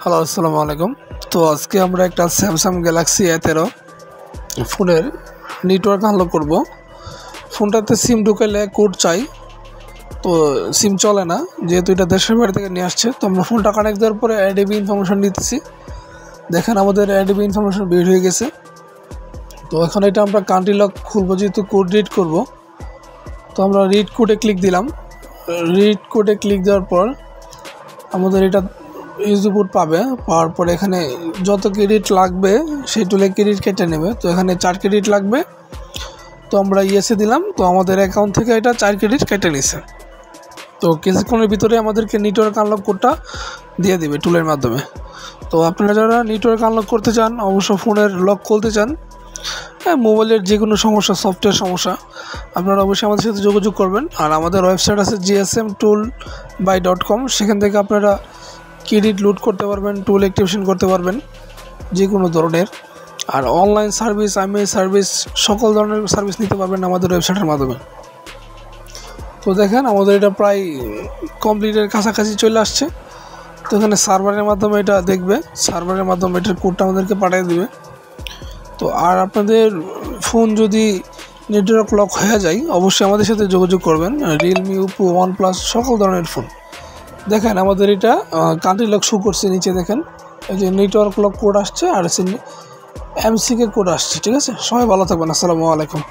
Hello, আসসালামু আলাইকুম। তো আজকে আমরা একটা স্যামসাং গ্যালাক্সি A13 ফোনের নেটওয়ার্ক আনলক করব। ফোনটাতে সিম ঢুকাইলে কোড চাই, তো সিম চলে না, যেহেতু এটা দেশের বাইরে থেকে নিয়ে আসছে। তো আমরা ফোনটা কানেক্ট দেওয়ার পরে এডিবি ইনফরমেশন নিতেছি। দেখেন আমাদের এডিবি ইনফরমেশন বের হয়ে গেছে। তো এখন এটা আমরা কান্ট্রি লক খুলবো, যেহেতু কোড রিড করব। তো আমরা রিড কোডে ক্লিক দিলাম। রিড কোডে ক্লিক দেওয়ার পর আমাদের এটা ইউজপুট পাওয়ার পরে এখানে যত ক্রেডিট লাগবে সেই টুলে ক্রেডিট কেটে নেবে। তো এখানে 4 ক্রেডিট লাগবে, তো আমরা ইয়েসে দিলাম। তো আমাদের অ্যাকাউন্ট থেকে এটা 4 ক্রেডিট কেটে নিছে। তো কিছুক্ষণের ভিতরে আমাদেরকে নেটওয়ার্ক আনলক কোডটা দিয়ে দিবে টুলের মাধ্যমে। তো আপনারা যারা নেটওয়ার্ক আনলক করতে চান, অবশ্য ফোনের লক খুলতে চান, মোবাইলের যে কোনো সমস্যা, সফটওয়্যার সমস্যা, আপনারা অবশ্যই আমাদের সাথে যোগাযোগ করবেন। আর আমাদের ওয়েবসাইট আছে gsmtoolby.com, সেখান থেকে আপনারা ক্রেডিট লুট করতে পারবেন, টুল অ্যাক্টিভেশন করতে পারবেন যে কোনো ধরনের। আর অনলাইন সার্ভিস, IMEI সার্ভিস, সকল ধরনের সার্ভিস নিতে পারবেন আমাদের ওয়েবসাইটের মাধ্যমে। তো দেখেন আমাদের এটা প্রায় কমপ্লিটের কাছাকাছি চলে আসছে। তো এখানে সার্ভারের মাধ্যমে এটা দেখবে, সার্ভারের মাধ্যমে এটার কোডটা আমাদেরকে পাঠিয়ে দেবে। তো আর আপনাদের ফোন যদি নেটওয়ার্ক লক হয়ে যায়, অবশ্যই আমাদের সাথে যোগাযোগ করবেন। রিয়েলমি, ওপো, OnePlus সকল ধরনের ফোন। দেখেন আমাদের এটা কান্ট্রি লক শো করছে, নিচে দেখেন এই যে নেটওয়ার্ক লক কোড আসছে আর MCK কোড আসছে। ঠিক আছে, সবাই ভালো থাকবেন। আসসালামু আলাইকুম।